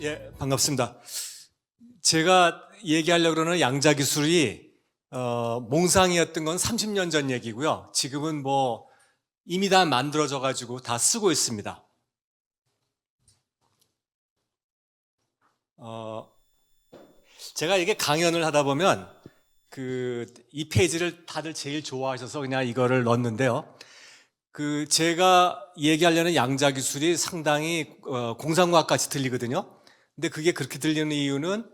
예, 반갑습니다. 제가 얘기하려고 그러는 양자 기술이 몽상이었던 건 30년 전 얘기고요. 지금은 뭐 이미 다 만들어져 가지고 다 쓰고 있습니다. 제가 이게 강연을 하다 보면 이 페이지를 다들 제일 좋아하셔서 그냥 이거를 넣었는데요. 제가 얘기하려는 양자 기술이 상당히 공상과학 같이 들리거든요. 근데 그게 그렇게 들리는 이유는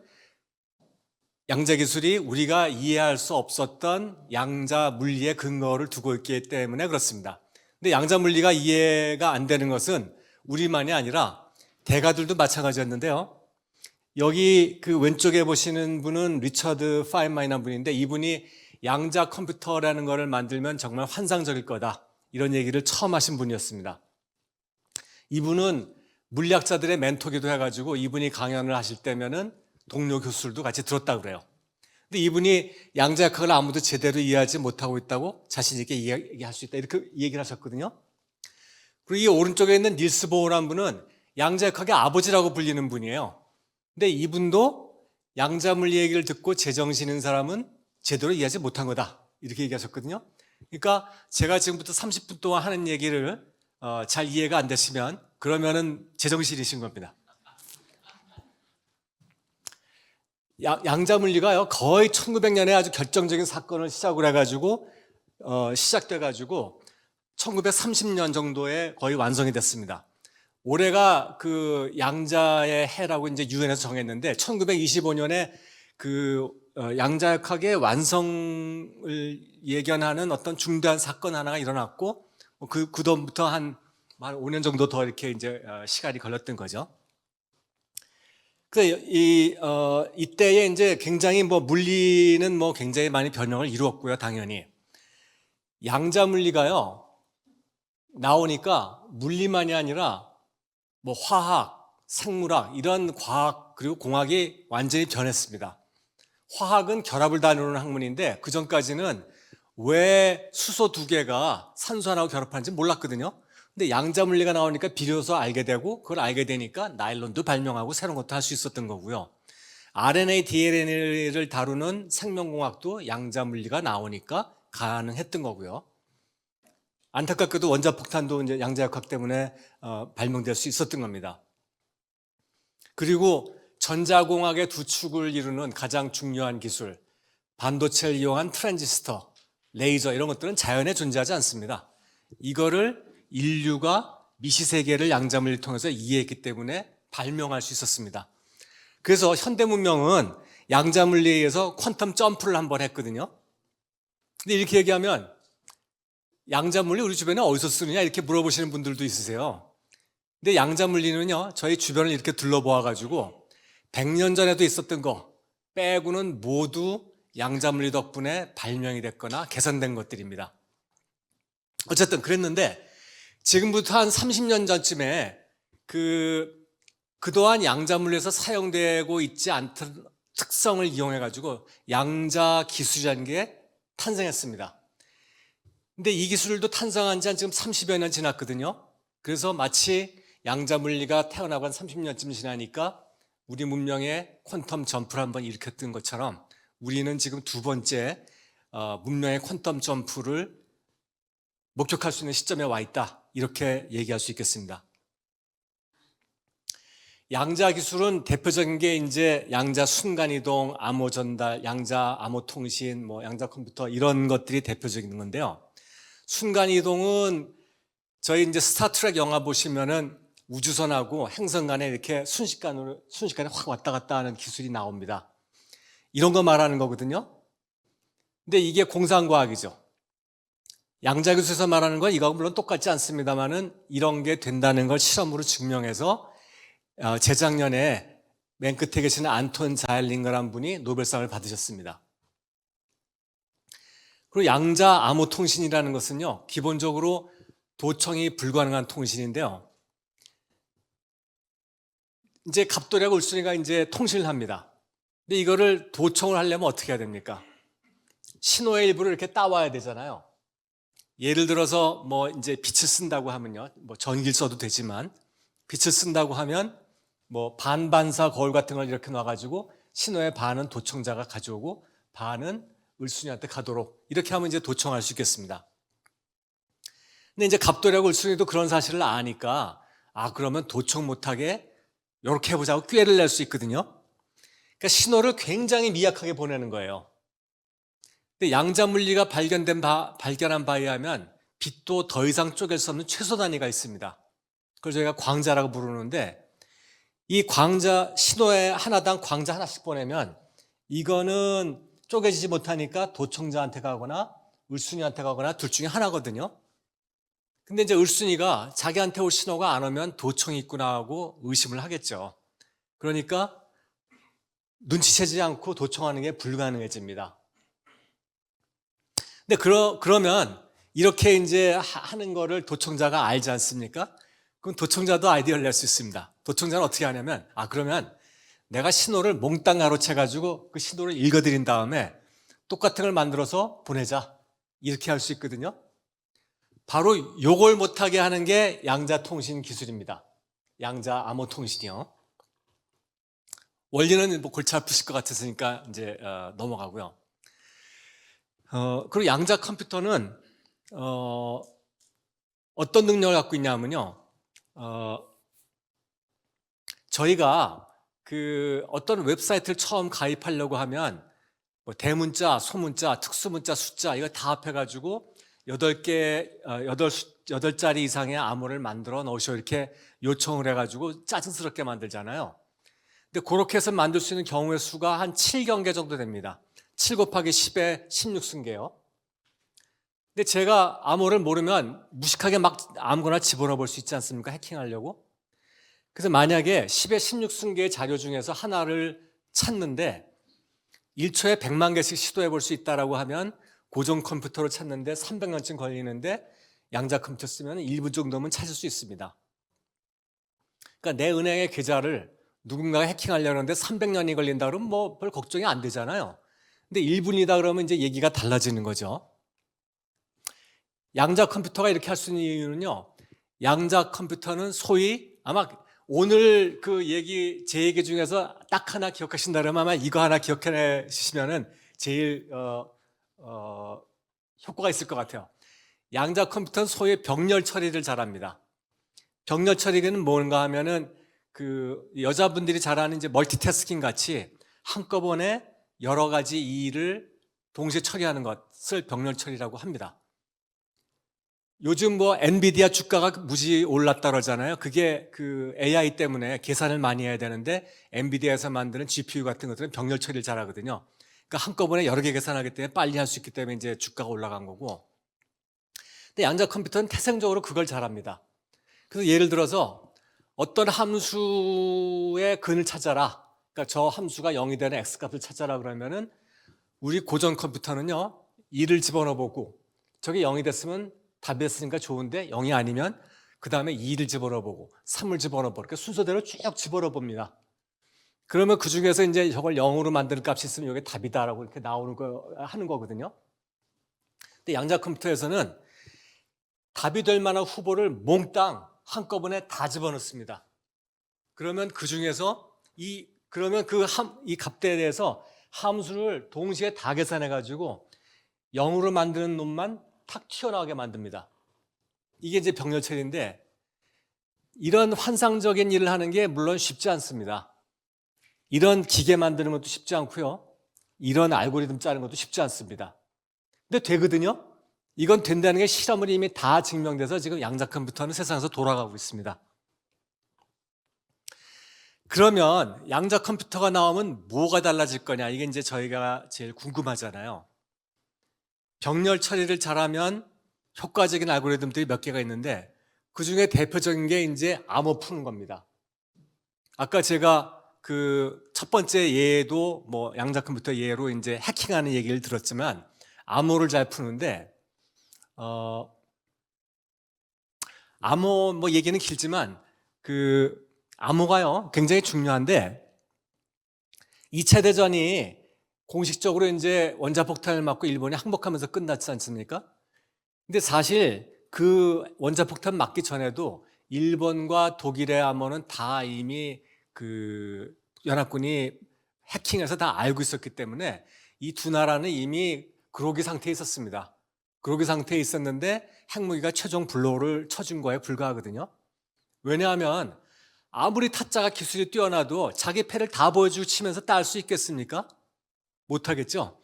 양자 기술이 우리가 이해할 수 없었던 양자 물리의 근거를 두고 있기 때문에 그렇습니다. 근데 양자 물리가 이해가 안 되는 것은 우리만이 아니라 대가들도 마찬가지였는데요. 여기 왼쪽에 보시는 분은 리처드 파인마이너라는 분인데, 이분이 양자 컴퓨터라는 것을 만들면 정말 환상적일 거다, 이런 얘기를 처음 하신 분이었습니다. 이분은 물리학자들의 멘토기도 해가지고 이분이 강연을 하실 때면은 동료 교수들도 같이 들었다고 그래요. 근데 이분이 양자역학을 아무도 제대로 이해하지 못하고 있다고 자신 있게 이야기할 수 있다, 이렇게 얘기를 하셨거든요. 그리고 이 오른쪽에 있는 닐스 보어라는 분은 양자역학의 아버지라고 불리는 분이에요. 근데 이분도 양자물리 얘기를 듣고 제정신인 사람은 제대로 이해하지 못한 거다, 이렇게 얘기하셨거든요. 그러니까 제가 지금부터 30분 동안 하는 얘기를 잘 이해가 안 되시면 그러면은 제정신이신 겁니다. 양자물리가요, 거의 1900년에 아주 결정적인 사건을 시작을 해가지고 시작돼가지고 1930년 정도에 거의 완성이 됐습니다. 올해가 양자의 해라고 이제 유엔에서 정했는데, 1925년에 양자역학의 완성을 예견하는 어떤 중대한 사건 하나가 일어났고, 그 다음부터 한 5년 정도 더 이렇게 이제 시간이 걸렸던 거죠. 그래서 이때에 이제 굉장히 물리는 굉장히 많이 변형을 이루었고요, 당연히. 양자 물리가요, 나오니까 물리만이 아니라 화학, 생물학, 이런 과학 그리고 공학이 완전히 변했습니다. 화학은 결합을 다루는 학문인데, 그 전까지는 왜 수소 두 개가 산소 하나하고 결합하는지 몰랐거든요. 근데 양자 물리가 나오니까 비로소 알게 되고, 그걸 알게 되니까 나일론도 발명하고 새로운 것도 할 수 있었던 거고요. RNA, DNA를 다루는 생명공학도 양자 물리가 나오니까 가능했던 거고요. 안타깝게도 원자폭탄도 이제 양자역학 때문에 발명될 수 있었던 겁니다. 그리고 전자공학의 두 축을 이루는 가장 중요한 기술, 반도체를 이용한 트랜지스터, 레이저, 이런 것들은 자연에 존재하지 않습니다. 이거를 인류가 미시세계를 양자물리를 통해서 이해했기 때문에 발명할 수 있었습니다. 그래서 현대문명은 양자물리에 의해서 퀀텀 점프를 한번 했거든요. 근데 이렇게 얘기하면 양자물리 우리 주변에 어디서 쓰느냐, 이렇게 물어보시는 분들도 있으세요. 근데 양자물리는요, 저희 주변을 이렇게 둘러보아가지고 100년 전에도 있었던 거 빼고는 모두 양자물리 덕분에 발명이 됐거나 개선된 것들입니다. 어쨌든 그랬는데, 지금부터 한 30년 전쯤에 그동안 양자물리에서 사용되고 있지 않던 특성을 이용해가지고 양자 기술이라는 게 탄생했습니다. 근데 이 기술도 탄생한 지 한 지금 30여 년 지났거든요. 그래서 마치 양자물리가 태어나고 한 30년쯤 지나니까 우리 문명의 퀀텀 점프를 한번 일으켰던 것처럼, 우리는 지금 두 번째 문명의 퀀텀 점프를 목격할 수 있는 시점에 와 있다, 이렇게 얘기할 수 있겠습니다. 양자 기술은 대표적인 게 이제 양자 순간이동, 암호 전달, 양자 암호 통신, 양자 컴퓨터, 이런 것들이 대표적인 건데요. 순간이동은 저희 이제 스타트랙 영화 보시면은 우주선하고 행성 간에 이렇게 순식간에 확 왔다 갔다 하는 기술이 나옵니다. 이런 거 말하는 거거든요. 근데 이게 공상과학이죠. 양자 기술에서 말하는 건 이거하고 물론 똑같지 않습니다만은 이런 게 된다는 걸 실험으로 증명해서 재작년에 맨 끝에 계시는 안톤 자일링거라는 분이 노벨상을 받으셨습니다. 그리고 양자 암호 통신이라는 것은요, 기본적으로 도청이 불가능한 통신인데요. 이제 갑돌이하고 울순이가 이제 통신을 합니다. 근데 이거를 도청을 하려면 어떻게 해야 됩니까? 신호의 일부를 이렇게 따와야 되잖아요. 예를 들어서 이제 빛을 쓴다고 하면요, 전기를 써도 되지만, 빛을 쓴다고 하면 뭐 반반사 거울 같은 걸 이렇게 놔가지고 신호의 반은 도청자가 가져오고 반은 을순이한테 가도록 이렇게 하면 이제 도청할 수 있겠습니다. 근데 이제 갑돌이하고 을순이도 그런 사실을 아니까 그러면 도청 못하게 이렇게 해보자고 꾀를 낼 수 있거든요. 그러니까 신호를 굉장히 미약하게 보내는 거예요. 근데 양자물리가 발견한 바에 하면 빛도 더 이상 쪼갤 수 없는 최소 단위가 있습니다. 그걸 저희가 광자라고 부르는데 이 광자 신호에 하나당 광자 하나씩 보내면 이거는 쪼개지지 못하니까 도청자한테 가거나 을순이한테 가거나 둘 중에 하나거든요. 근데 이제 을순이가 자기한테 올 신호가 안 오면 도청이 있구나 하고 의심을 하겠죠. 그러니까 눈치채지 않고 도청하는 게 불가능해집니다. 근데 그러면 이렇게 이제 하는 거를 도청자가 알지 않습니까? 그럼 도청자도 아이디어를 낼 수 있습니다. 도청자는 어떻게 하냐면 그러면 내가 신호를 몽땅 가로채가지고 그 신호를 읽어드린 다음에 똑같은 걸 만들어서 보내자 이렇게 할 수 있거든요. 바로 요걸 못하게 하는 게 양자통신 기술입니다. 양자 암호 통신이요. 원리는 뭐 골치 아프실 것 같았으니까 이제 넘어가고요. 그리고 양자 컴퓨터는 어떤 능력을 갖고 있냐면요. 저희가 그 어떤 웹사이트를 처음 가입하려고 하면 뭐 대문자, 소문자, 특수문자, 숫자 이거 다 합해가지고 8자리 이상의 암호를 만들어 넣으셔 이렇게 요청을 해가지고 짜증스럽게 만들잖아요. 근데 그렇게 해서 만들 수 있는 경우의 수가 한 7경계 정도 됩니다. 7 곱하기 10의 16승계요. 근데 제가 암호를 모르면 무식하게 막 아무거나 집어넣어 볼 수 있지 않습니까? 해킹하려고. 그래서 만약에 10의 16승계의 자료 중에서 하나를 찾는데 1초에 100만 개씩 시도해 볼 수 있다고 하면 고정 컴퓨터로 찾는데 300년쯤 걸리는데 양자 컴퓨터 쓰면 1분 정도면 찾을 수 있습니다. 그러니까 내 은행의 계좌를 누군가가 해킹하려고 하는데 300년이 걸린다 그러면 뭐 별 걱정이 안 되잖아요. 근데 1분이다 그러면 이제 얘기가 달라지는 거죠. 양자 컴퓨터가 이렇게 할 수 있는 이유는요. 양자 컴퓨터는 소위 아마 오늘 제 얘기 중에서 딱 하나 기억하신다 그러면 아마 이거 하나 기억해 주시면은 제일 효과가 있을 것 같아요. 양자 컴퓨터는 소위 병렬 처리를 잘합니다. 병렬 처리는 뭔가 하면은 여자분들이 잘하는 이제 멀티태스킹 같이 한꺼번에 여러 가지 일을 동시에 처리하는 것을 병렬 처리라고 합니다. 요즘 뭐 엔비디아 주가가 무지 올랐다 그러잖아요. 그게 AI 때문에 계산을 많이 해야 되는데 엔비디아에서 만드는 GPU 같은 것들은 병렬 처리를 잘하거든요. 그러니까 한꺼번에 여러 개 계산하기 때문에 빨리 할 수 있기 때문에 이제 주가가 올라간 거고. 근데 양자 컴퓨터는 태생적으로 그걸 잘합니다. 그래서 예를 들어서 어떤 함수의 근을 찾아라. 그러니까 저 함수가 0이 되는 x값을 찾아라 그러면은 우리 고전 컴퓨터는요. 2를 집어넣어 보고 저게 0이 됐으면 답이 됐으니까 좋은데 0이 아니면 그 다음에 2를 집어넣어 보고 3을 집어넣어 보고 순서대로 쭉 집어넣어 봅니다. 그러면 그 중에서 이제 저걸 0으로 만드는 값이 있으면 이게 답이다라고 이렇게 하는 거거든요. 근데 양자 컴퓨터에서는 답이 될 만한 후보를 몽땅 한꺼번에 다 집어넣습니다. 그러면 그 중에서 이 값대에 대해서 함수를 동시에 다 계산해 가지고 0으로 만드는 놈만 탁 튀어나오게 만듭니다. 이게 이제 병렬 처리인데 이런 환상적인 일을 하는 게 물론 쉽지 않습니다. 이런 기계 만드는 것도 쉽지 않고요. 이런 알고리즘 짜는 것도 쉽지 않습니다. 근데 되거든요. 이건 된다는 게 실험으로 이미 다 증명돼서 지금 양자 컴퓨터는 세상에서 돌아가고 있습니다. 그러면 양자 컴퓨터가 나오면 뭐가 달라질 거냐? 이게 이제 저희가 제일 궁금하잖아요. 병렬 처리를 잘하면 효과적인 알고리즘들이 몇 개가 있는데 그 중에 대표적인 게 이제 암호 푸는 겁니다. 아까 제가 첫 번째 예도 뭐 양자 컴퓨터 예로 이제 해킹하는 얘기를 들었지만 암호를 잘 푸는데 암호 뭐 얘기는 길지만 암호가요 굉장히 중요한데 2차 대전이 공식적으로 이제 원자폭탄을 맞고 일본이 항복하면서 끝났지 않습니까? 근데 사실 그 원자폭탄 맞기 전에도 일본과 독일의 암호는 다 이미 그 연합군이 해킹해서 다 알고 있었기 때문에 이 두 나라는 이미 그로기 상태에 있었습니다. 그로기 상태에 있었는데 핵무기가 최종 블로우를 쳐준 거에 불과하거든요. 왜냐하면 아무리 타짜가 기술이 뛰어나도 자기 패를 다 보여주고 치면서 딸 수 있겠습니까? 못하겠죠.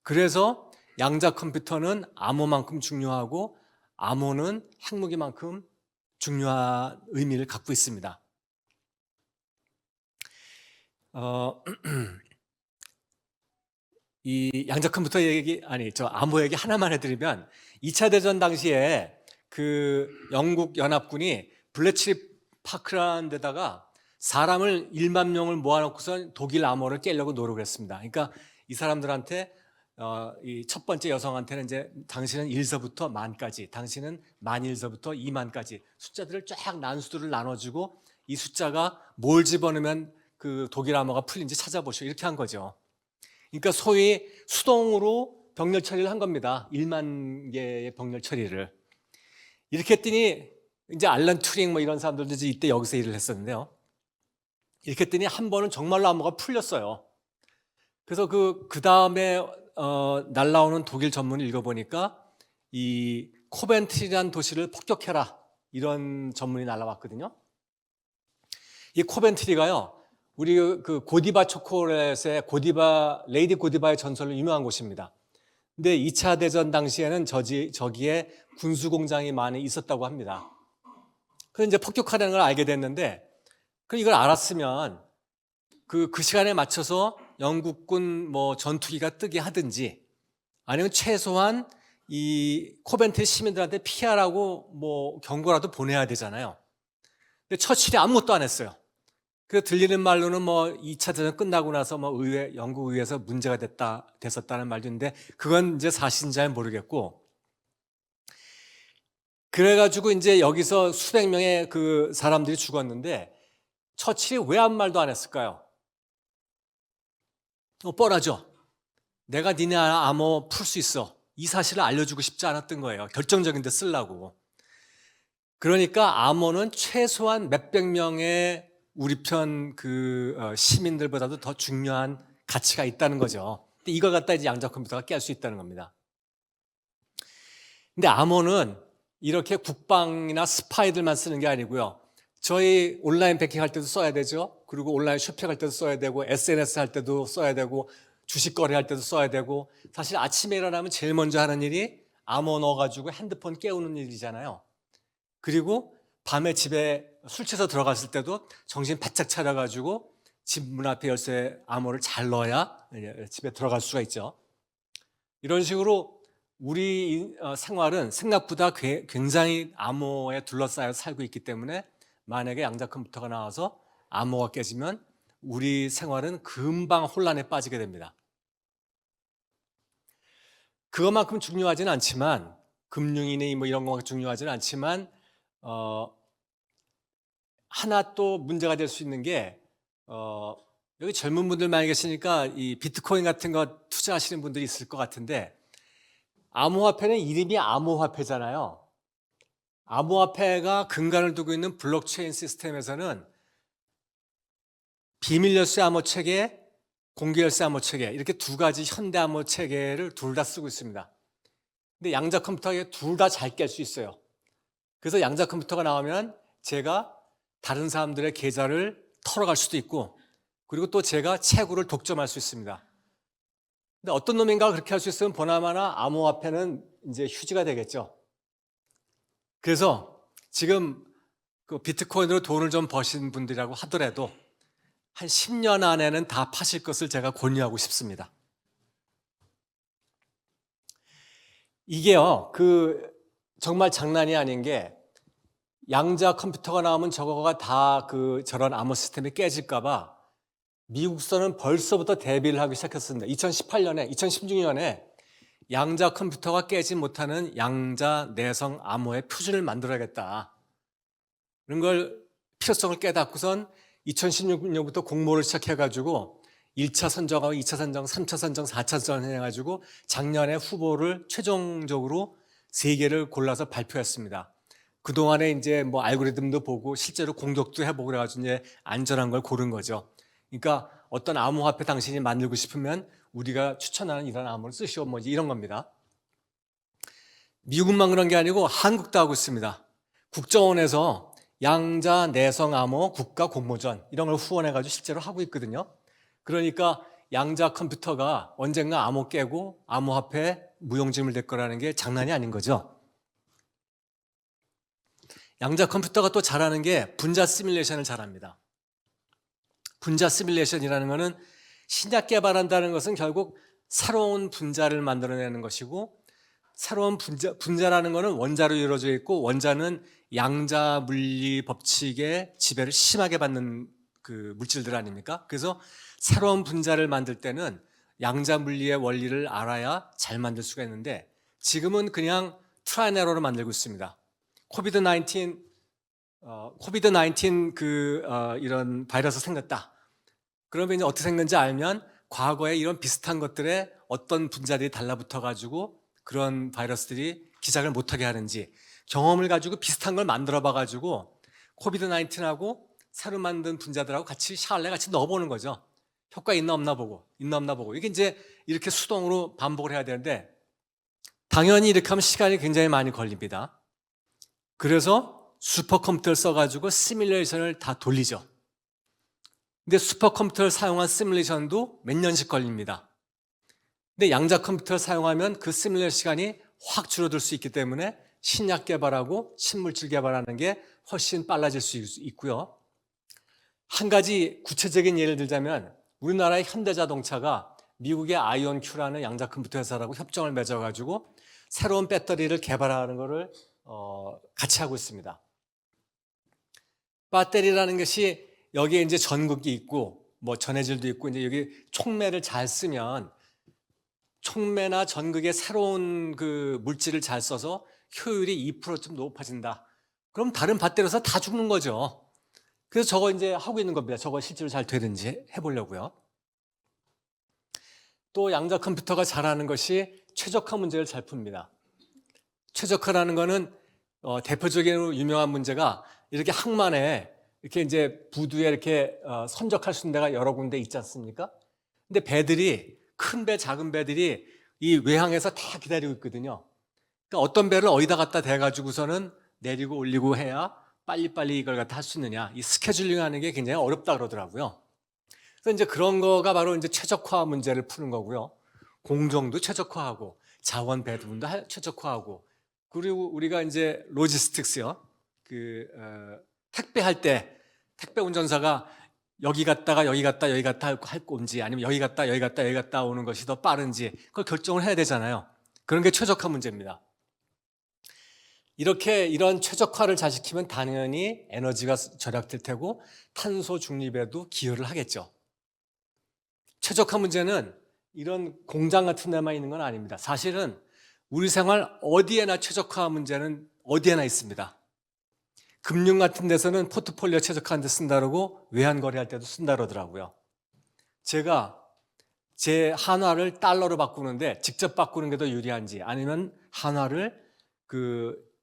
그래서 양자 컴퓨터는 암호만큼 중요하고 암호는 핵무기만큼 중요한 의미를 갖고 있습니다. 이 양자 컴퓨터 얘기, 암호 얘기 하나만 해드리면 2차 대전 당시에 그 영국 연합군이 블레츠리 파크라는 데다가 사람을 1만 명을 모아놓고서 독일 암호를 깨려고 노력을 했습니다. 그러니까 이 사람들한테 이 첫 번째 여성한테는 이제 당신은 1서부터 만까지, 당신은 10,000서부터 20,000까지 숫자들을 쫙 난수들을 나눠주고 이 숫자가 뭘 집어넣으면 그 독일 암호가 풀린지 찾아보시오, 이렇게 한 거죠. 그러니까 소위 수동으로 병렬 처리를 한 겁니다. 1만 개의 병렬 처리를. 이렇게 했더니 이제 알런 튜링 뭐 이런 사람들도 이제 이때 여기서 일을 했었는데요. 이렇게 했더니 한 번은 정말로 암호가 풀렸어요. 그래서 그 다음에 날라오는 독일 전문을 읽어보니까 이 코벤트리라는 도시를 폭격해라, 이런 전문이 날라왔거든요. 이 코벤트리가요, 우리 그 고디바 초콜릿의 레이디 고디바의 전설로 유명한 곳입니다. 근데 2차 대전 당시에는 저기에 군수 공장이 많이 있었다고 합니다. 그래서 이제 폭격하려는 걸 알게 됐는데, 이걸 알았으면 그 시간에 맞춰서 영국군 뭐 전투기가 뜨게 하든지, 아니면 최소한 이 코벤트리 시민들한테 피하라고 뭐 경고라도 보내야 되잖아요. 근데 처칠이 아무것도 안 했어요. 그래서 들리는 말로는 뭐 2차 대전 끝나고 나서 뭐 영국 의회에서 문제가 됐었다는 말도 있는데, 그건 이제 사실인지 잘 모르겠고, 그래가지고 이제 여기서 수백 명의 그 사람들이 죽었는데 처칠이 왜 아무 말도 안 했을까요? 뻔하죠. 내가 니네 암호 풀 수 있어, 이 사실을 알려주고 싶지 않았던 거예요. 결정적인 데 쓰려고. 그러니까 암호는 최소한 몇백 명의 우리 편 시민들보다도 더 중요한 가치가 있다는 거죠. 근데 이걸 갖다 이제 양자 컴퓨터가 깰 수 있다는 겁니다. 근데 암호는 이렇게 국방이나 스파이들만 쓰는 게 아니고요. 저희 온라인 배킹 할 때도 써야 되죠. 그리고 온라인 쇼핑할 때도 써야 되고, SNS 할 때도 써야 되고, 주식 거래할 때도 써야 되고, 사실 아침에 일어나면 제일 먼저 하는 일이 암호 넣어가지고 핸드폰 깨우는 일이잖아요. 그리고 밤에 집에 술 취해서 들어갔을 때도 정신 바짝 차려가지고 집 문 앞에 열쇠 암호를 잘 넣어야 집에 들어갈 수가 있죠. 이런 식으로 우리 생활은 생각보다 굉장히 암호에 둘러싸여 살고 있기 때문에 만약에 양자 컴퓨터가 나와서 암호가 깨지면 우리 생활은 금방 혼란에 빠지게 됩니다. 그것만큼 중요하지는 않지만, 금융이니 뭐 이런 거가 중요하지는 않지만, 하나 또 문제가 될 수 있는 게, 여기 젊은 분들 많이 계시니까 이 비트코인 같은 거 투자하시는 분들이 있을 것 같은데, 암호화폐는 이름이 암호화폐잖아요. 암호화폐가 근간을 두고 있는 블록체인 시스템에서는 비밀열쇠 암호 체계, 공개열쇠 암호 체계, 이렇게 두 가지 현대 암호 체계를 둘 다 쓰고 있습니다. 근데 양자 컴퓨터에 둘 다 잘 깰 수 있어요. 그래서 양자 컴퓨터가 나오면 제가 다른 사람들의 계좌를 털어갈 수도 있고, 그리고 또 제가 채굴을 독점할 수 있습니다. 근데 어떤 놈인가 그렇게 할 수 있으면 보나마나 암호화폐는 이제 휴지가 되겠죠. 그래서 지금 그 비트코인으로 돈을 좀 버신 분들이라고 하더라도 한 10년 안에는 다 파실 것을 제가 권유하고 싶습니다. 이게요, 정말 장난이 아닌 게, 양자 컴퓨터가 나오면 저거가 다 저런 암호 시스템이 깨질까봐 미국서는 벌써부터 대비를 하기 시작했습니다. 2016년에 양자 컴퓨터가 깨지 못하는 양자 내성 암호의 표준을 만들어야겠다, 그런 걸 필요성을 깨닫고선 2016년부터 공모를 시작해가지고 1차 선정하고 2차 선정, 3차 선정, 4차 선정해가지고 작년에 후보를 최종적으로 3개를 골라서 발표했습니다. 그동안에 이제 뭐 알고리즘도 보고 실제로 공격도 해보고 그래가지고 이제 안전한 걸 고른 거죠. 그러니까 어떤 암호화폐 당신이 만들고 싶으면 우리가 추천하는 이런 암호를 쓰시오, 뭐 이런 겁니다. 미국만 그런 게 아니고 한국도 하고 있습니다. 국정원에서 양자 내성 암호 국가 공모전 이런 걸 후원해가지고 실제로 하고 있거든요. 그러니까 양자 컴퓨터가 언젠가 암호 깨고 암호화폐 무용지물 될 거라는 게 장난이 아닌 거죠. 양자 컴퓨터가 또 잘하는 게 분자 시뮬레이션을 잘합니다. 분자 시뮬레이션이라는 것은 신약 개발한다는 것은 결국 새로운 분자를 만들어내는 것이고, 새로운 분자라는 것은 원자로 이루어져 있고, 원자는 양자 물리 법칙의 지배를 심하게 받는 그 물질들 아닙니까? 그래서 새로운 분자를 만들 때는 양자 물리의 원리를 알아야 잘 만들 수가 있는데, 지금은 그냥 트라이 앤 에러로 만들고 있습니다. 코비드-19 이런 바이러스 생겼다. 그러면 이제 어떻게 생겼는지 알면 과거에 이런 비슷한 것들에 어떤 분자들이 달라붙어 가지고 그런 바이러스들이 기작을 못하게 하는지 경험을 가지고 비슷한 걸 만들어 봐 가지고 코비드-19하고 새로 만든 분자들하고 같이 샤알레 같이 넣어보는 거죠. 효과 있나 없나 보고 이게 이제 이렇게 수동으로 반복을 해야 되는데, 당연히 이렇게 하면 시간이 굉장히 많이 걸립니다. 그래서 슈퍼컴퓨터를 써가지고 시뮬레이션을 다 돌리죠. 근데 슈퍼컴퓨터를 사용한 시뮬레이션도 몇 년씩 걸립니다. 근데 양자 컴퓨터를 사용하면 그 시뮬레이션 시간이 확 줄어들 수 있기 때문에 신약 개발하고 신물질 개발하는 게 훨씬 빨라질 수 있고요. 한 가지 구체적인 예를 들자면 우리나라의 현대자동차가 미국의 아이온큐라는 양자 컴퓨터 회사라고 협정을 맺어가지고 새로운 배터리를 개발하는 것을 같이 하고 있습니다. 배터리라는 것이 여기에 이제 전극이 있고 뭐 전해질도 있고 이제 여기 촉매를 잘 쓰면 촉매나 전극의 새로운 그 물질을 잘 써서 효율이 2%좀 높아진다. 그럼 다른 배터리에서 다 죽는 거죠. 그래서 저거 이제 하고 있는 겁니다. 저거 실제로 잘 되는지 해보려고요. 또 양자 컴퓨터가 잘하는 것이 최적화 문제를 잘 풉니다. 최적화라는 거는 대표적인 유명한 문제가 이렇게 항만에 이렇게 이제 부두에 이렇게 선적할 수 있는 데가 여러 군데 있지 않습니까? 근데 배들이 큰 배, 작은 배들이 이 외항에서 다 기다리고 있거든요. 그러니까 어떤 배를 어디다 갖다 대가지고서는 내리고 올리고 해야 빨리빨리 이걸 갖다 할 수 있느냐. 이 스케줄링 하는 게 굉장히 어렵다 그러더라고요. 그래서 이제 그런 거가 바로 이제 최적화 문제를 푸는 거고요. 공정도 최적화하고 자원 배분도 최적화하고, 그리고 우리가 이제 로지스틱스요. 택배할 때 택배 운전사가 여기 갔다가 여기 갔다 여기 갔다 할 건지 아니면 여기 갔다 여기 갔다 여기 갔다 오는 것이 더 빠른지 그걸 결정을 해야 되잖아요. 그런 게 최적화 문제입니다. 이런 최적화를 잘 시키면 당연히 에너지가 절약될 테고 탄소 중립에도 기여를 하겠죠. 최적화 문제는 이런 공장 같은 데만 있는 건 아닙니다. 사실은 우리 생활 어디에나 최적화 문제는 어디에나 있습니다. 금융 같은 데서는 포트폴리오 최적화하는 데 쓴다 그러고 외환거래할 때도 쓴다 그러더라고요. 제가 제 한화를 달러로 바꾸는데 직접 바꾸는 게 더 유리한지 아니면 한화를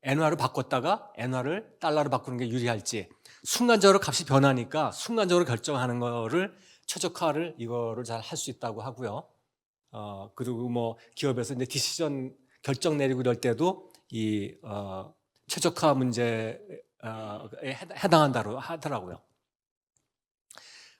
엔화로 바꿨다가 엔화를 달러로 바꾸는 게 유리할지 순간적으로 값이 변하니까 순간적으로 결정하는 거를 최적화를 이거를 잘 할 수 있다고 하고요. 그리고 뭐 기업에서 이제 디시전 결정 내리고 이럴 때도 이 최적화 문제에 해당한다고 하더라고요.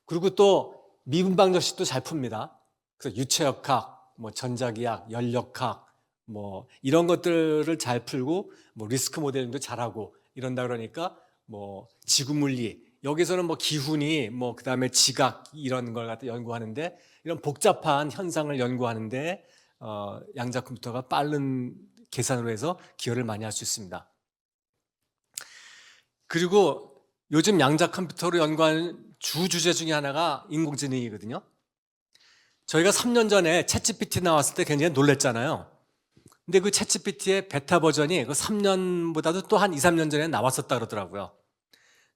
그리고 또 미분방정식도 잘 풉니다. 그래서 유체역학, 뭐 전자기학, 연력학, 뭐 이런 것들을 잘 풀고 뭐 리스크 모델링도 잘하고 이런다 그러니까 뭐 지구물리 여기서는 뭐 기훈이 뭐 그다음에 지각 이런 걸 갖다 연구하는데 이런 복잡한 현상을 연구하는데 양자 컴퓨터가 빠른 계산으로 해서 기여를 많이 할 수 있습니다. 그리고 요즘 양자 컴퓨터로 연구하는 주제 중에 하나가 인공지능이거든요. 저희가 3년 전에 챗GPT 나왔을 때 굉장히 놀랬잖아요. 근데 그 챗GPT의 베타 버전이 그 3년보다도 또 한 2, 3년 전에 나왔었다 그러더라고요.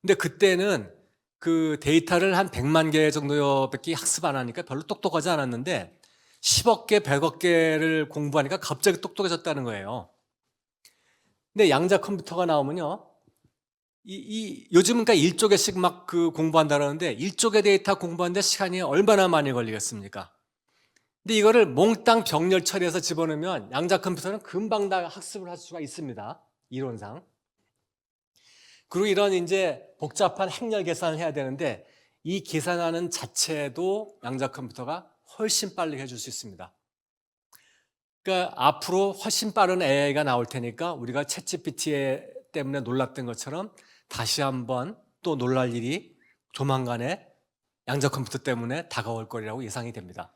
근데 그때는 그 데이터를 한 100만 개 정도밖에 학습 안 하니까 별로 똑똑하지 않았는데 10억 개, 100억 개를 공부하니까 갑자기 똑똑해졌다는 거예요. 근데 양자 컴퓨터가 나오면요. 요즘은 그러니까 1조개씩 막 그 공부한다 그러는데 1조개 데이터 공부하는데 시간이 얼마나 많이 걸리겠습니까? 근데 이거를 몽땅 병렬 처리해서 집어넣으면 양자 컴퓨터는 금방 다 학습을 할 수가 있습니다. 이론상. 그리고 이런 이제 복잡한 행렬 계산을 해야 되는데 이 계산하는 자체도 양자 컴퓨터가 훨씬 빨리 해줄 수 있습니다. 그러니까 앞으로 훨씬 빠른 AI가 나올 테니까 우리가 챗GPT 때문에 놀랐던 것처럼 다시 한번 또 놀랄 일이 조만간에 양자 컴퓨터 때문에 다가올 거리라고 예상이 됩니다.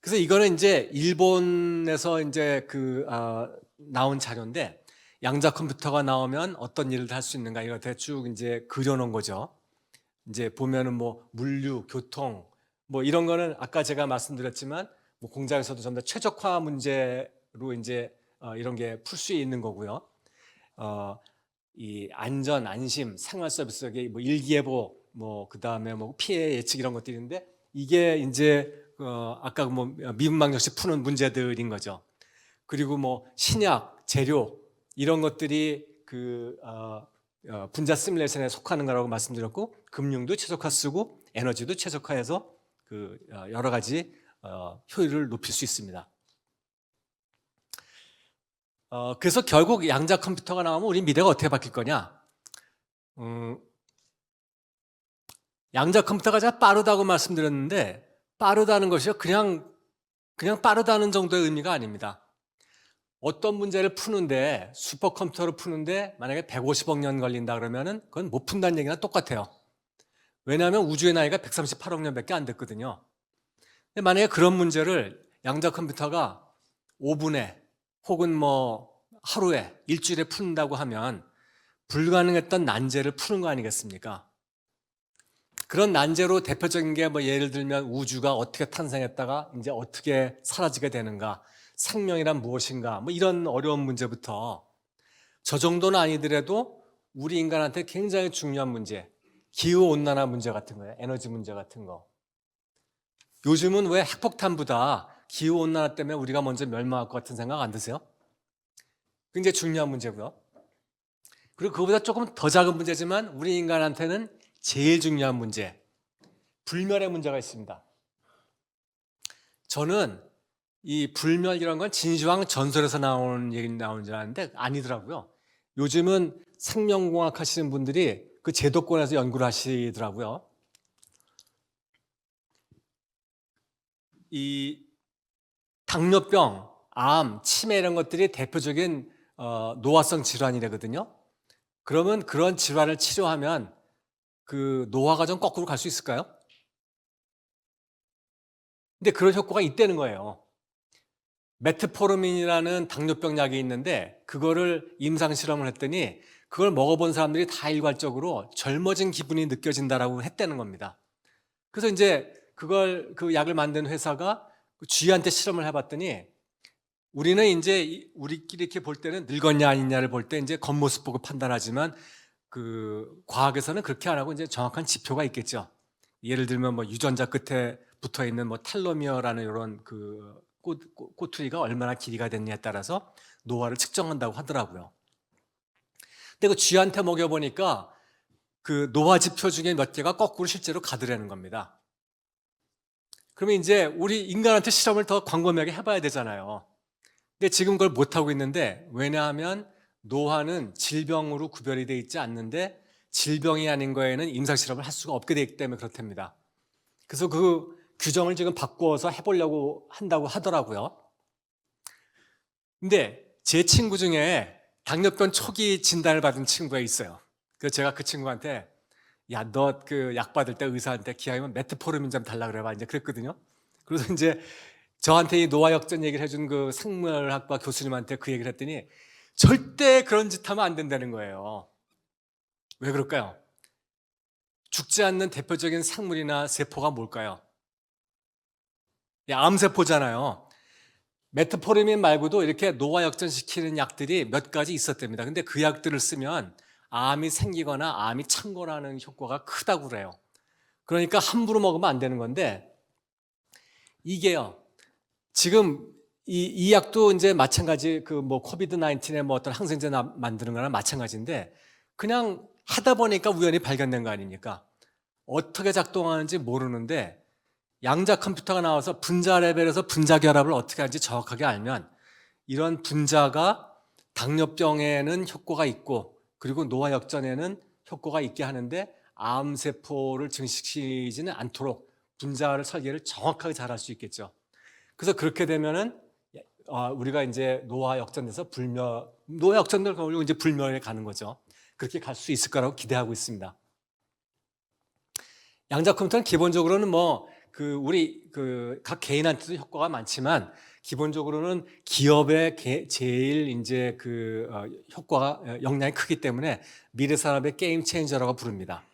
그래서 이거는 이제 일본에서 이제 나온 자료인데 양자 컴퓨터가 나오면 어떤 일을 할 수 있는가 이거 대충 이제 그려놓은 거죠. 이제 보면은 뭐 물류, 교통 뭐 이런 거는 아까 제가 말씀드렸지만 뭐 공장에서도 전부 다 최적화 문제로 이제 이런 게 풀 수 있는 거고요. 이 안전, 안심, 생활 서비스에 뭐 일기예보, 뭐 그다음에 뭐 피해 예측 이런 것들인데 이게 이제 아까 뭐 미분방 역시 푸는 문제들인 거죠. 그리고 뭐 신약, 재료 이런 것들이 분자 시뮬레이션에 속하는 거라고 말씀드렸고 금융도 최적화 쓰고 에너지도 최적화해서 여러 가지 효율을 높일 수 있습니다. 그래서 결국 양자 컴퓨터가 나오면 우리 미래가 어떻게 바뀔 거냐? 양자 컴퓨터가 잘 빠르다고 말씀드렸는데 빠르다는 것이요 그냥 빠르다는 정도의 의미가 아닙니다. 어떤 문제를 푸는데 슈퍼컴퓨터를 푸는데 만약에 150억 년 걸린다 그러면은 그건 못 푼다는 얘기랑 똑같아요. 왜냐하면 우주의 나이가 138억 년밖에 안 됐거든요. 근데 만약에 그런 문제를 양자 컴퓨터가 5분에 혹은 뭐 하루에 일주일에 푼다고 하면 불가능했던 난제를 푸는 거 아니겠습니까? 그런 난제로 대표적인 게 뭐 예를 들면 우주가 어떻게 탄생했다가 이제 어떻게 사라지게 되는가, 생명이란 무엇인가, 뭐 이런 어려운 문제부터 저 정도는 아니더라도 우리 인간한테 굉장히 중요한 문제, 기후 온난화 문제 같은 거예요. 에너지 문제 같은 거. 요즘은 왜 핵폭탄보다 기후 온난화 때문에 우리가 먼저 멸망할 것 같은 생각 안 드세요? 굉장히 중요한 문제고요. 그리고 그보다 조금 더 작은 문제지만 우리 인간한테는 제일 중요한 문제, 불멸의 문제가 있습니다. 저는 이 불멸이라는 건 진시황 전설에서 나오는 얘기 나오는 줄 알았는데 아니더라고요. 요즘은 생명공학 하시는 분들이 그 제도권에서 연구를 하시더라고요. 이 당뇨병, 암, 치매 이런 것들이 대표적인 노화성 질환이라거든요. 그러면 그런 질환을 치료하면 그 노화가 좀 거꾸로 갈 수 있을까요? 근데 그런 효과가 있다는 거예요. 메트포르민이라는 당뇨병 약이 있는데 그거를 임상 실험을 했더니 그걸 먹어본 사람들이 다 일괄적으로 젊어진 기분이 느껴진다라고 했다는 겁니다. 그래서 이제 그 약을 만든 회사가 쥐한테 실험을 해봤더니 우리는 이제 우리끼리 이렇게 볼 때는 늙었냐 아니냐를 볼 때 이제 겉모습 보고 판단하지만 과학에서는 그렇게 안 하고 이제 정확한 지표가 있겠죠. 예를 들면 뭐 유전자 끝에 붙어 있는 뭐 텔로미어라는 이런 꼬투리가 얼마나 길이가 됐냐에 따라서 노화를 측정한다고 하더라고요. 근데 그 쥐한테 먹여보니까 그 노화 지표 중에 몇 개가 거꾸로 실제로 가더라는 겁니다. 그러면 이제 우리 인간한테 실험을 더 광범위하게 해봐야 되잖아요. 근데 지금 그걸 못하고 있는데 왜냐하면 노화는 질병으로 구별이 되어 있지 않는데 질병이 아닌 거에는 임상실험을 할 수가 없게 되기 때문에 그렇답니다. 그래서 그 규정을 지금 바꾸어서 해보려고 한다고 하더라고요. 근데 제 친구 중에 당뇨병 초기 진단을 받은 친구가 있어요. 그래서 제가 그 친구한테 야, 너 그 약 받을 때 의사한테 기왕이면 메트포르민 좀 달라 그래봐. 이제 그랬거든요. 그래서 이제 저한테 이 노화 역전 얘기를 해준 그 생물학과 교수님한테 그 얘기를 했더니 절대 그런 짓 하면 안 된다는 거예요. 왜 그럴까요? 죽지 않는 대표적인 생물이나 세포가 뭘까요? 암세포잖아요. 메트포르민 말고도 이렇게 노화 역전시키는 약들이 몇 가지 있었답니다. 근데 그 약들을 쓰면 암이 생기거나 암이 창궐하는 효과가 크다고 그래요. 그러니까 함부로 먹으면 안 되는 건데 이게요. 지금 이 약도 이제 마찬가지 그 뭐 코비드 19의 뭐 어떤 항생제 만드는 거랑 마찬가지인데 그냥 하다 보니까 우연히 발견된 거 아닙니까? 어떻게 작동하는지 모르는데 양자 컴퓨터가 나와서 분자 레벨에서 분자 결합을 어떻게 하는지 정확하게 알면 이런 분자가 당뇨병에는 효과가 있고 그리고 노화역전에는 효과가 있게 하는데 암세포를 증식시키지는 않도록 분자를 설계를 정확하게 잘 할 수 있겠죠. 그래서 그렇게 되면은 우리가 이제 노화역전돼서 노화역전을 걸고 이제 불멸에 가는 거죠. 그렇게 갈 수 있을 거라고 기대하고 있습니다. 양자 컴퓨터는 기본적으로는 뭐 우리 각 개인한테도 효과가 많지만 기본적으로는 기업의 제일 이제 효과가 영향이 크기 때문에 미래 산업의 게임 체인저라고 부릅니다.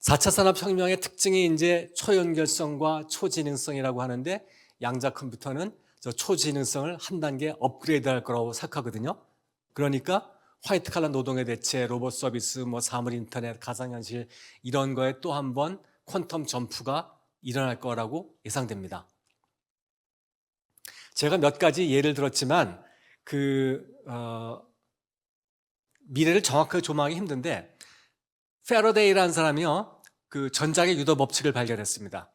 4차 산업혁명의 특징이 이제 초연결성과 초지능성이라고 하는데 양자 컴퓨터는 저 초지능성을 한 단계 업그레이드 할 거라고 생각하거든요. 그러니까 화이트 칼라 노동의 대체, 로봇 서비스, 뭐 사물 인터넷, 가상현실 이런 거에 또 한 번 퀀텀 점프가 일어날 거라고 예상됩니다. 제가 몇 가지 예를 들었지만 미래를 정확하게 조망하기 힘든데 패러데이라는 사람이요 전자의 유도 법칙을 발견했습니다.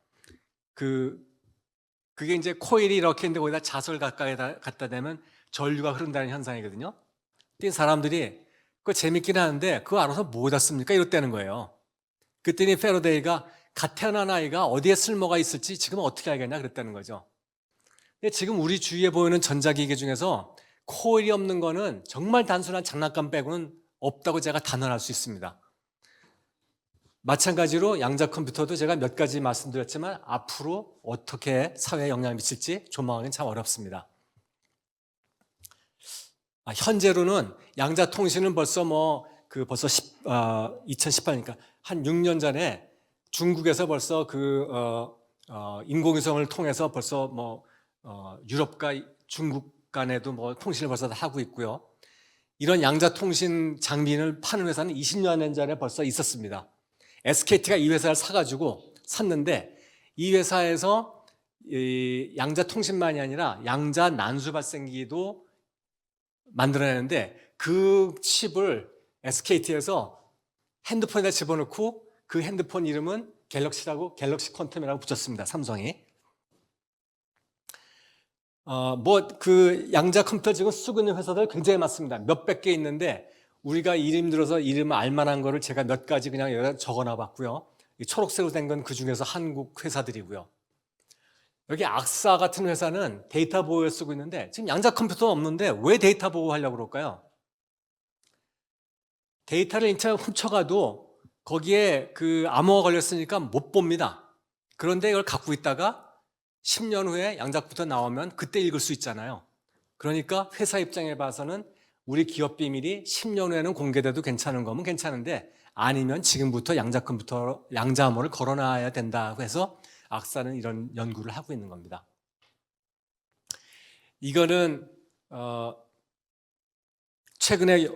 그게 이제 코일이 이렇게 있는데 거기다 자석을 가까이 갖다 대면 전류가 흐른다는 현상이거든요. 근데 사람들이 그거 재밌긴 하는데 그거 알아서 뭐에다 씁니까? 이랬다는 거예요. 그랬더니 패러데이가 갓 태어난 아이가 어디에 쓸모가 있을지 지금 어떻게 알겠냐 그랬다는 거죠. 근데 지금 우리 주위에 보이는 전자기기 중에서 코일이 없는 거는 정말 단순한 장난감 빼고는 없다고 제가 단언할 수 있습니다. 마찬가지로 양자 컴퓨터도 제가 몇 가지 말씀드렸지만 앞으로 어떻게 사회에 영향을 미칠지 조망하기는 참 어렵습니다. 현재로는 양자 통신은 벌써 2018니까 한 6년 전에 중국에서 벌써 인공위성을 통해서 벌써 유럽과 중국 간에도 통신을 벌써 다 하고 있고요. 이런 양자 통신 장비를 파는 회사는 20년 전에 벌써 있었습니다. SKT가 이 회사를 샀는데 이 회사에서 양자 통신만이 아니라 양자 난수 발생기도 만들어내는데 그 칩을 SKT에서 핸드폰에다 집어넣고 그 핸드폰 이름은 갤럭시라고 갤럭시 퀀텀이라고 붙였습니다. 삼성이. 양자 컴퓨터 지금 쓰고 있는 회사들 굉장히 많습니다. 몇백 개 있는데 우리가 이름 들어서 이름 알만한 거를 제가 몇 가지 그냥 여기다 적어놔 봤고요. 초록색으로 된 건 그 중에서 한국 회사들이고요. 여기 악사 같은 회사는 데이터 보호에 쓰고 있는데 지금 양자 컴퓨터는 없는데 왜 데이터 보호하려고 그럴까요? 데이터를 인터넷 훔쳐가도 거기에 암호가 걸렸으니까 못 봅니다. 그런데 이걸 갖고 있다가 10년 후에 양자 컴퓨터 나오면 그때 읽을 수 있잖아요. 그러니까 회사 입장에 봐서는 우리 기업 비밀이 10년 후에는 공개돼도 괜찮은 거면 괜찮은데 아니면 지금부터 양자 컴퓨터, 양자 암호를 걸어놔야 된다고 해서 악사는 이런 연구를 하고 있는 겁니다. 이거는 최근에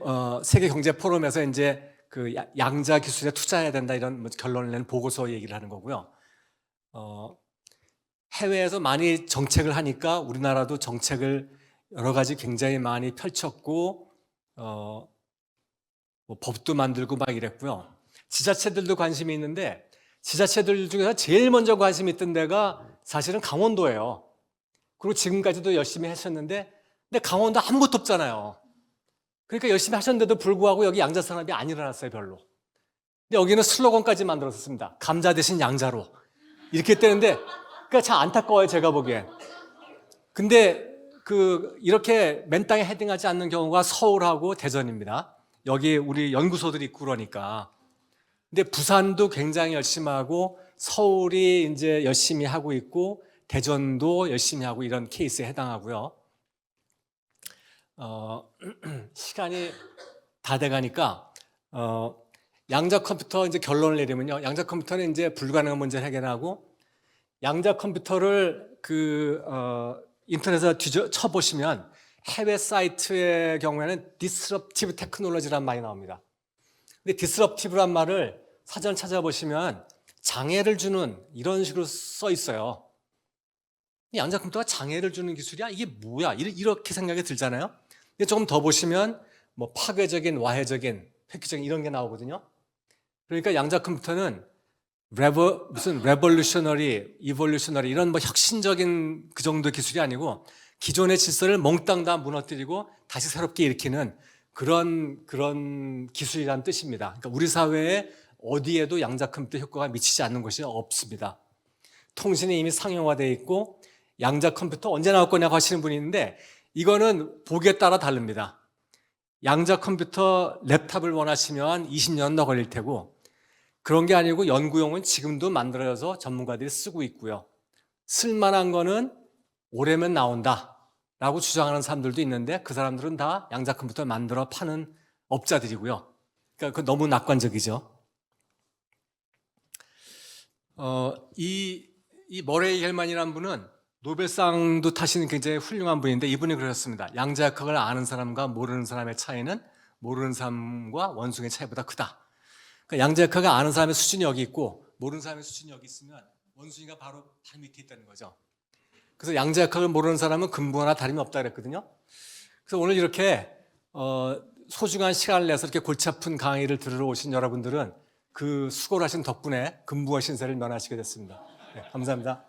세계 경제 포럼에서 이제 양자 기술에 투자해야 된다 이런 결론을 낸 보고서 얘기를 하는 거고요. 해외에서 많이 정책을 하니까 우리나라도 정책을 여러 가지 굉장히 많이 펼쳤고 법도 만들고 막 이랬고요. 지자체들도 관심이 있는데 지자체들 중에서 제일 먼저 관심이 있던 데가 사실은 강원도예요. 그리고 지금까지도 열심히 하셨는데 근데 강원도 아무것도 없잖아요. 그러니까 열심히 하셨는데도 불구하고 여기 양자 산업이 안 일어났어요, 별로. 근데 여기는 슬로건까지 만들었습니다. 감자 대신 양자로. 이렇게 했다는데 그러니까 참 안타까워요, 제가 보기엔. 근데 이렇게 맨 땅에 헤딩하지 않는 경우가 서울하고 대전입니다. 여기 우리 연구소들이 있고 그러니까. 근데 부산도 굉장히 열심히 하고 서울이 이제 열심히 하고 있고 대전도 열심히 하고 이런 케이스에 해당하고요. 시간이 다 돼가니까 양자 컴퓨터 이제 결론을 내리면요. 양자 컴퓨터는 이제 불가능한 문제를 해결하고 양자 컴퓨터를 인터넷에서 쳐보시면 해외 사이트의 경우에는 disruptive technology라는 말이 나옵니다. 근데 disruptive란 말을 사전 찾아보시면 장애를 주는 이런 식으로 써 있어요. 양자컴퓨터가 장애를 주는 기술이야? 이게 뭐야? 이렇게 생각이 들잖아요. 근데 조금 더 보시면 뭐 파괴적인, 와해적인, 획기적인 이런 게 나오거든요. 그러니까 양자컴퓨터는 무슨 레볼루셔너리, 이볼루셔너리 이런 뭐 혁신적인 그 정도 기술이 아니고 기존의 질서를 몽땅 다 무너뜨리고 다시 새롭게 일으키는 그런 기술이라는 뜻입니다. 그러니까 우리 사회에 어디에도 양자컴퓨터 효과가 미치지 않는 곳이 없습니다. 통신이 이미 상용화되어 있고 양자컴퓨터 언제 나올 거냐고 하시는 분이 있는데 이거는 보기에 따라 다릅니다. 양자컴퓨터 랩탑을 원하시면 20년 더 걸릴 테고 그런 게 아니고 연구용은 지금도 만들어져서 전문가들이 쓰고 있고요. 쓸만한 거는 오래면 나온다 라고 주장하는 사람들도 있는데 그 사람들은 다 양자컴퓨터 만들어 파는 업자들이고요. 그러니까 그 너무 낙관적이죠. 이 머레이 헬만이라는 분은 노벨상도 타시는 굉장히 훌륭한 분인데 이분이 그러셨습니다. 양자역학을 아는 사람과 모르는 사람의 차이는 모르는 사람과 원숭이의 차이보다 크다. 그러니까 양자역학을 아는 사람의 수준이 여기 있고 모르는 사람의 수준이 여기 있으면 원숭이가 바로 발 밑에 있다는 거죠. 그래서 양자역학을 모르는 사람은 근무하나 다름이 없다 그랬거든요. 그래서 오늘 이렇게 소중한 시간을 내서 이렇게 골치 아픈 강의를 들으러 오신 여러분들은 그 수고를 하신 덕분에 근부와 신세를 면하시게 됐습니다. 네, 감사합니다.